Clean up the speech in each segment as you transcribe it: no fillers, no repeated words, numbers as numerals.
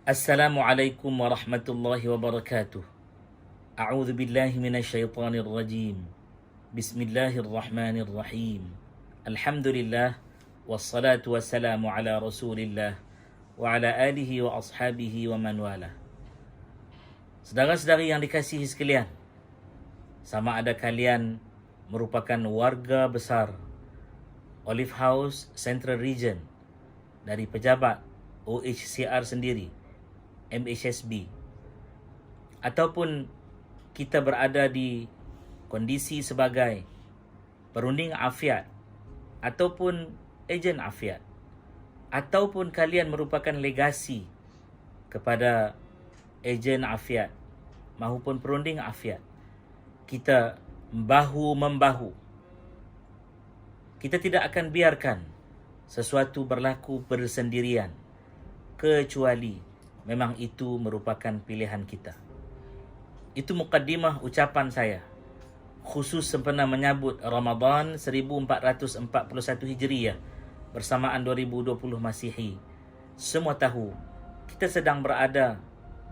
Assalamualaikum warahmatullahi wabarakatuh. A'udzu billahi minasyaitonir rajim. Bismillahirrahmanirrahim. Alhamdulillah wassalatu wassalamu ala Rasulillah wa ala alihi wa ashabihi wa man wala. Saudara-saudari yang dikasihi sekalian, sama ada kalian merupakan warga besar Olive House Central Region dari pejabat OHCR sendiri, MHSB, ataupun kita berada di kondisi sebagai perunding afiat ataupun ejen afiat, ataupun kalian merupakan legasi kepada ejen afiat maupun perunding afiat, kita bahu-membahu. Kita tidak akan biarkan sesuatu berlaku bersendirian kecuali memang itu merupakan pilihan kita. Itu mukaddimah ucapan saya, khusus sempena menyambut Ramadan 1441 Hijriyah bersamaan 2020 Masihi. Semua tahu kita sedang berada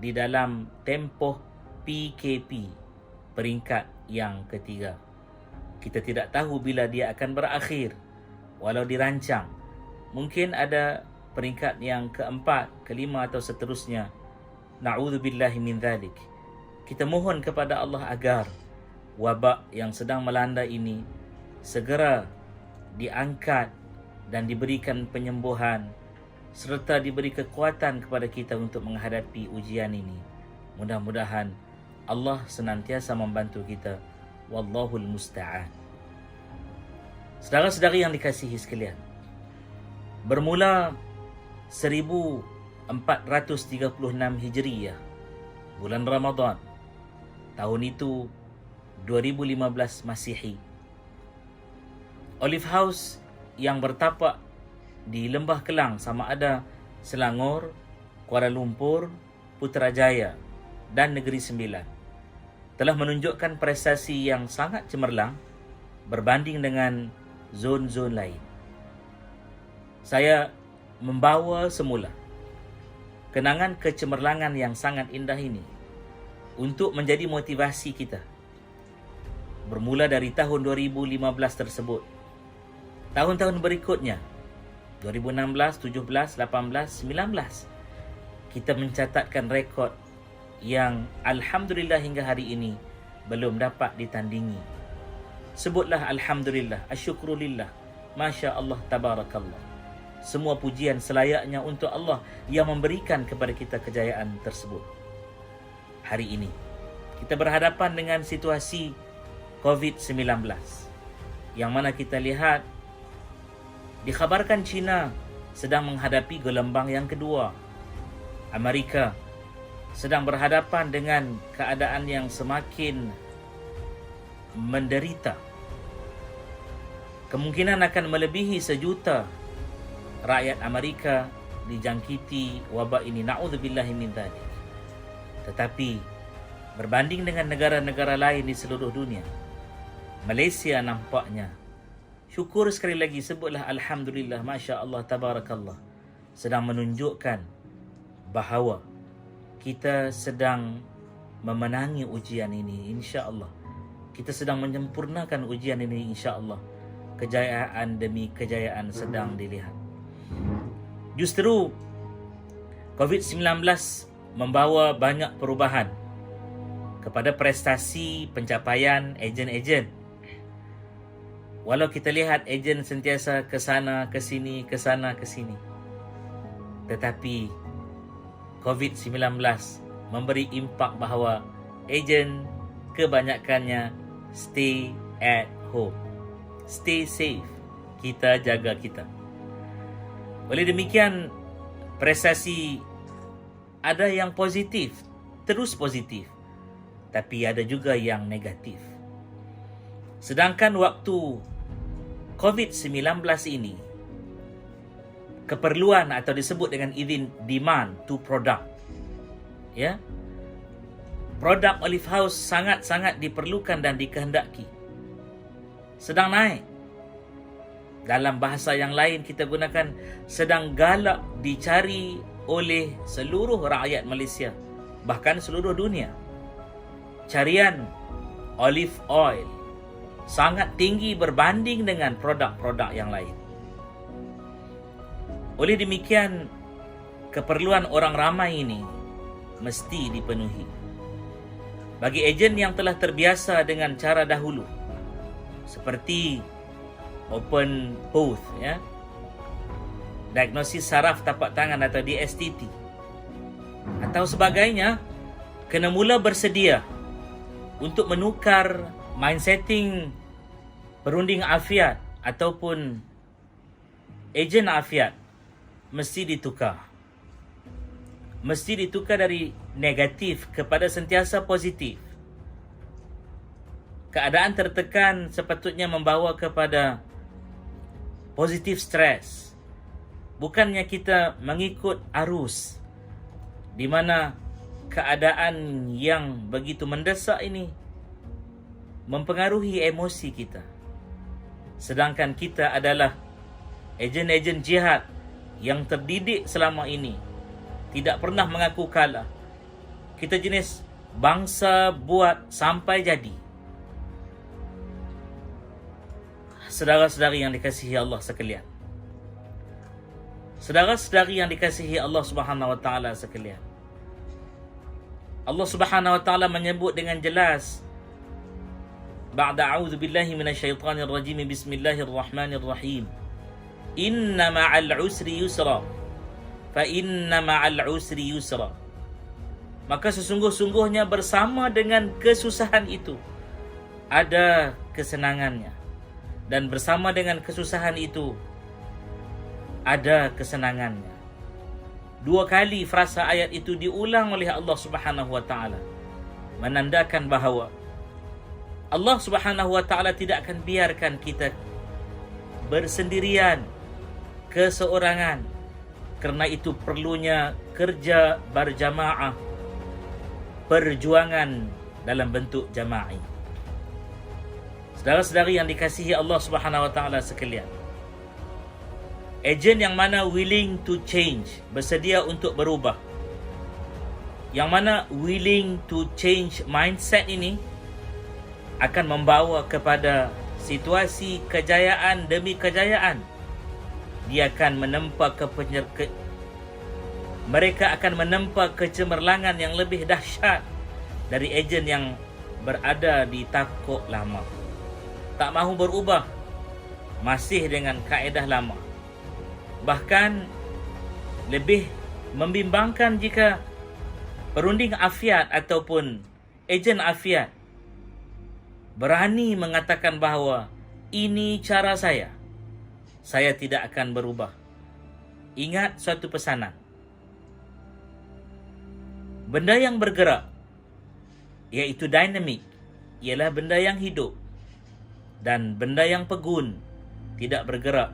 di dalam tempoh PKP, peringkat yang ketiga. Kita tidak tahu bila dia akan berakhir, walau dirancang. Mungkin ada peringkat yang keempat, kelima atau seterusnya. Na'udzubillahi min dzalik. Kita mohon kepada Allah agar wabak yang sedang melanda ini segera diangkat dan diberikan penyembuhan serta diberi kekuatan kepada kita untuk menghadapi ujian ini. Mudah-mudahan Allah senantiasa membantu kita. Wallahul musta'an. Saudara-saudari yang dikasihi sekalian, bermula 1436 Hijriyah, bulan Ramadan, tahun itu 2015 Masihi, Olive House yang bertapak di Lembah Kelang, sama ada Selangor, Kuala Lumpur, Putrajaya dan Negeri Sembilan, telah menunjukkan prestasi yang sangat cemerlang berbanding dengan zon-zon lain. Saya membawa semula kenangan kecemerlangan yang sangat indah ini untuk menjadi motivasi kita. Bermula dari tahun 2015 tersebut, tahun-tahun berikutnya 2016, 17, 18, 19, kita mencatatkan rekod yang alhamdulillah hingga hari ini belum dapat ditandingi. Sebutlah alhamdulillah, asyukrulillah, masya Allah, tabarakallah. Semua pujian selayaknya untuk Allah yang memberikan kepada kita kejayaan tersebut. Hari ini kita berhadapan dengan situasi COVID-19 yang mana kita lihat dikhabarkan China sedang menghadapi gelombang yang kedua. Amerika sedang berhadapan dengan keadaan yang semakin menderita. Kemungkinan akan melebihi 1 juta rakyat Amerika dijangkiti wabak ini. Na'udzubillahi min dzalik. Tetapi berbanding dengan negara-negara lain di seluruh dunia, Malaysia nampaknya, syukur sekali lagi, sebutlah alhamdulillah, masya Allah, tabarakallah, sedang menunjukkan bahawa kita sedang memenangi ujian ini, insya-Allah. Kita sedang menyempurnakan ujian ini, insya-Allah. Kejayaan demi kejayaan sedang dilihat. Justru COVID-19 membawa banyak perubahan kepada prestasi pencapaian ejen-ejen. Walau kita lihat ejen sentiasa ke sana ke sini, ke sana ke sini, tetapi COVID-19 memberi impak bahawa ejen kebanyakannya stay at home. Stay safe. Kita jaga kita. Oleh demikian, prestasi ada yang positif, terus positif, tapi ada juga yang negatif. Sedangkan waktu COVID-19 ini, keperluan atau disebut dengan izin demand to product, ya, produk Olive House sangat-sangat diperlukan dan dikehendaki, sedang naik. dalam bahasa yang lain kita gunakan, sedang galak dicari oleh seluruh rakyat Malaysia, bahkan seluruh dunia. Carian olive oil sangat tinggi berbanding dengan produk-produk yang lain. Oleh demikian, keperluan orang ramai ini mesti dipenuhi. Bagi ejen yang telah terbiasa dengan cara dahulu, seperti open booth, diagnosis saraf tapak tangan atau DSTT atau sebagainya, kena mula bersedia untuk menukar mindsetting perunding afiat ataupun ejen afiat. Mesti ditukar dari negatif kepada sentiasa positif. Keadaan tertekan sepatutnya membawa kepada positif stres. Bukannya kita mengikut arus di mana keadaan yang begitu mendesak ini mempengaruhi emosi kita. Sedangkan kita adalah ejen-ejen jihad yang terdidik selama ini, tidak pernah mengaku kalah. Kita jenis bangsa buat sampai jadi. Saudara-saudari yang dikasihi Allah sekalian, saudara-saudari yang dikasihi Allah Subhanahu wa taala sekalian, Allah Subhanahu wa taala menyebut dengan jelas, ba'da a'udzu billahi minasyaitonir rajim, bismillahirrahmanirrahim, inna ma'al usri yusra, fa inna ma'al usri yusra. Maka sesungguh-sungguhnya bersama dengan kesusahan itu ada kesenangannya, dan bersama dengan kesusahan itu ada kesenangannya. Dua kali frasa ayat itu diulang oleh Allah Subhanahu wa taala, menandakan bahawa Allah Subhanahu wa taala tidak akan biarkan kita bersendirian, keseorangan. Kerana itu perlunya kerja berjamaah, perjuangan dalam bentuk jama'i. Saudara-saudari yang dikasihi Allah Subhanahu wa taala sekalian, ejen yang mana willing to change, bersedia untuk berubah, yang mana willing to change mindset ini akan membawa kepada situasi kejayaan demi kejayaan. Dia akan menempa mereka akan menempa kecemerlangan yang lebih dahsyat dari ejen yang berada di takuk lama, tak mahu berubah, masih dengan kaedah lama. Bahkan lebih membimbangkan jika perunding afiat ataupun ejen afiat berani mengatakan bahawa ini cara saya tidak akan berubah. Ingat suatu pesanan, benda yang bergerak, iaitu dynamic, ialah benda yang hidup, dan benda yang pegun, tidak bergerak,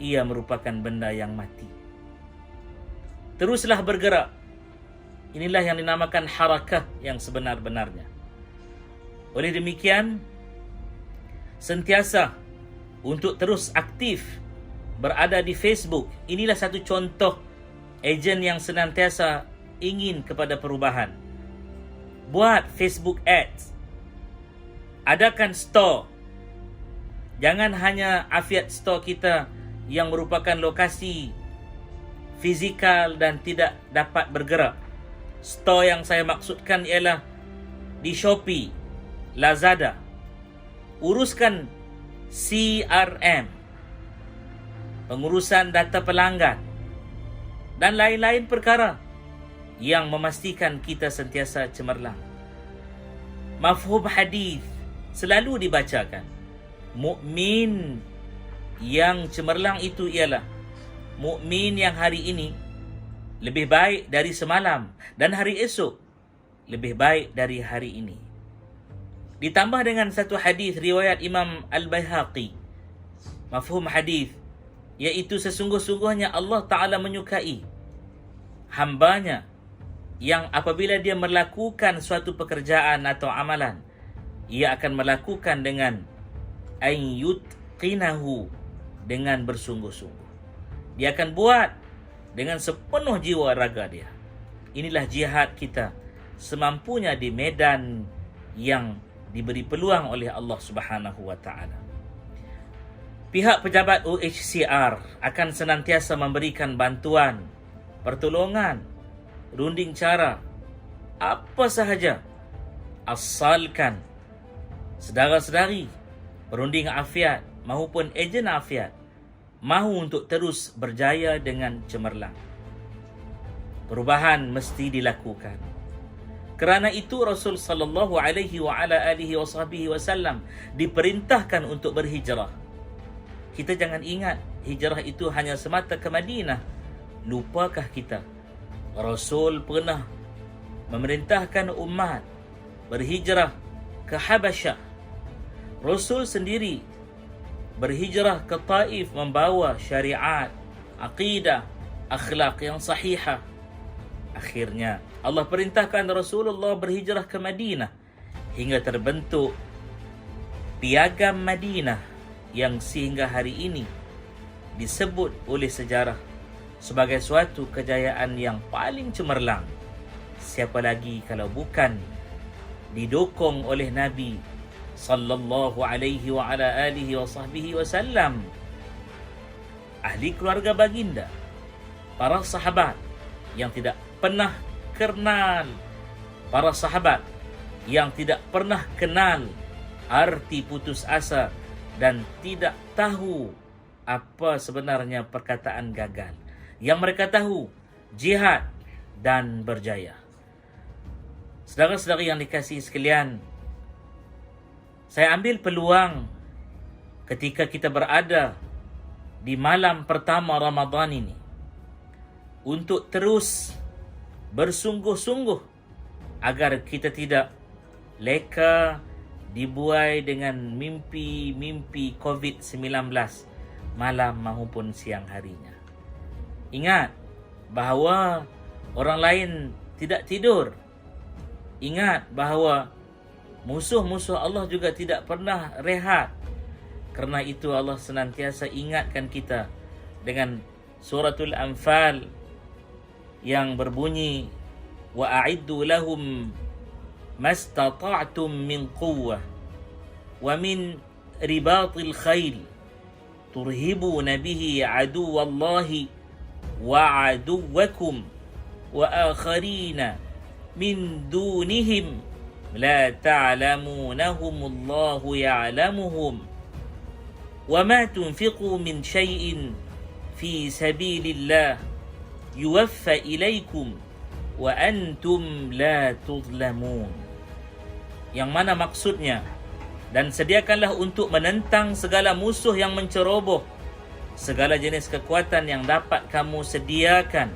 ia merupakan benda yang mati. Teruslah bergerak. Inilah yang dinamakan harakah yang sebenar-benarnya. Oleh demikian, sentiasa untuk terus aktif berada di Facebook. Inilah satu contoh ejen yang senantiasa ingin kepada perubahan. Buat Facebook ads, adakan store. Jangan hanya afiat store kita yang merupakan lokasi fizikal dan tidak dapat bergerak. Store yang saya maksudkan ialah di Shopee, Lazada. Uruskan CRM, pengurusan data pelanggan, dan lain-lain perkara yang memastikan kita sentiasa cemerlang. Mafhum hadis selalu dibacakan. Mukmin yang cemerlang itu ialah mukmin yang hari ini lebih baik dari semalam, dan hari esok lebih baik dari hari ini. Ditambah dengan satu hadis riwayat Imam Al-Baihaqi, mafhum hadis, iaitu sesungguh-sungguhnya Allah Ta'ala menyukai hambanya yang apabila dia melakukan suatu pekerjaan atau amalan, ia akan melakukan dengan yutqinahu, dengan bersungguh-sungguh. Dia akan buat dengan sepenuh jiwa raga dia. Inilah jihad kita semampunya di medan yang diberi peluang oleh Allah Subhanahu wa taala. Pihak pejabat UNHCR akan senantiasa memberikan bantuan, pertolongan, runding cara, apa sahaja, asalkan saudara-saudari perunding afiat maupun ejen afiat mahu untuk terus berjaya dengan cemerlang. Perubahan mesti dilakukan. Kerana itu Rasul sallallahu alaihi wa ala alihi wasallam diperintahkan untuk berhijrah. Kita jangan ingat hijrah itu hanya semata ke Madinah. Lupakah kita Rasul pernah memerintahkan umat berhijrah ke Habasyah. Rasul sendiri berhijrah ke Taif membawa syariat, aqidah, akhlak yang sahihah. Akhirnya Allah perintahkan Rasulullah berhijrah ke Madinah hingga terbentuk Piagam Madinah yang sehingga hari ini disebut oleh sejarah sebagai suatu kejayaan yang paling cemerlang. Siapa lagi kalau bukan didukung oleh Nabi sallallahu alaihi wa ala alihi wa sahbihi wasallam, ahli keluarga baginda, para sahabat yang tidak pernah kenal, para sahabat yang tidak pernah kenal arti putus asa dan tidak tahu apa sebenarnya perkataan gagal. Yang mereka tahu jihad dan berjaya. Saudara-saudari yang dikasihi sekalian, saya ambil peluang ketika kita berada di malam pertama Ramadan ini untuk terus bersungguh-sungguh agar kita tidak leka dibuai dengan mimpi-mimpi COVID-19 malam maupun siang harinya. Ingat bahawa orang lain tidak tidur. Ingat bahawa musuh-musuh Allah juga tidak pernah rehat. Kerana itu Allah senantiasa ingatkan kita dengan suratul Anfal yang berbunyi, wa a'iddu lahum mastata'tum min quwwah wa min ribatil khail turhibuna bihi aduwallahi wa aduwakum wa akharina min dunihim la ta'lamunahumullahu ya'lamuhum wa ma tunfiqu min syai'in fi sabilillah yuwaffa ilaikum wa antum la tuzlamun. Yang mana maksudnya, dan sediakanlah untuk menentang segala musuh yang menceroboh, segala jenis kekuatan yang dapat kamu sediakan,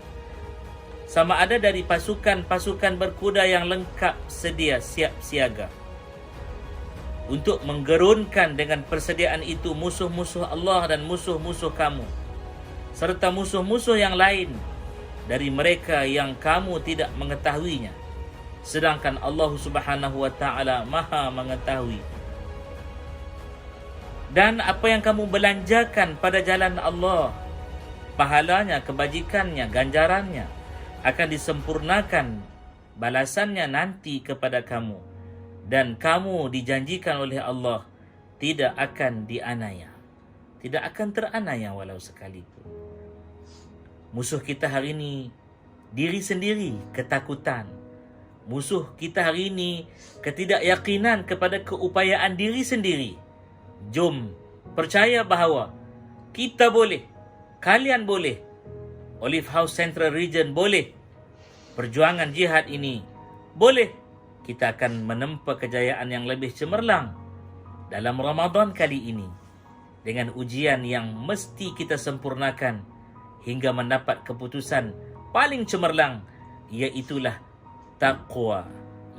sama ada dari pasukan-pasukan berkuda yang lengkap sedia siap siaga, untuk menggerunkan dengan persediaan itu musuh-musuh Allah dan musuh-musuh kamu, serta musuh-musuh yang lain dari mereka yang kamu tidak mengetahuinya, sedangkan Allah Subhanahu wa taala Maha mengetahui. Dan apa yang kamu belanjakan pada jalan Allah, pahalanya, kebajikannya, ganjarannya akan disempurnakan balasannya nanti kepada kamu, dan kamu dijanjikan oleh Allah tidak akan dianiaya, tidak akan teranaya walau sekalipun. Musuh kita hari ini diri sendiri, ketakutan. Musuh kita hari ini ketidakyakinan kepada keupayaan diri sendiri. Jom percaya bahawa kita boleh, kalian boleh, Olive House Central Region boleh, perjuangan jihad ini boleh. Kita akan menempa kejayaan yang lebih cemerlang dalam Ramadan kali ini dengan ujian yang mesti kita sempurnakan hingga mendapat keputusan paling cemerlang, iaitulah taqwa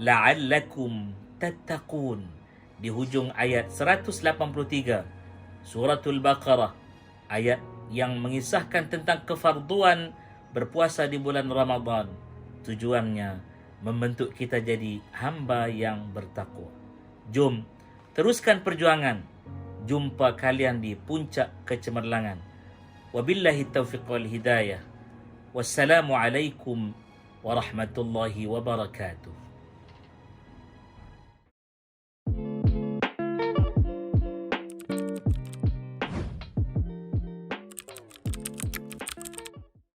la'allakum tattaqun. Di hujung ayat 183 Suratul Baqarah, ayat yang mengisahkan tentang kefarduan berpuasa di bulan Ramadan. Tujuannya membentuk kita jadi hamba yang bertakwa. Jom teruskan perjuangan jumpa kalian di puncak kecemerlangan. Wabillahi taufiq wal hidayah. Wassalamualaikum warahmatullahi wabarakatuh.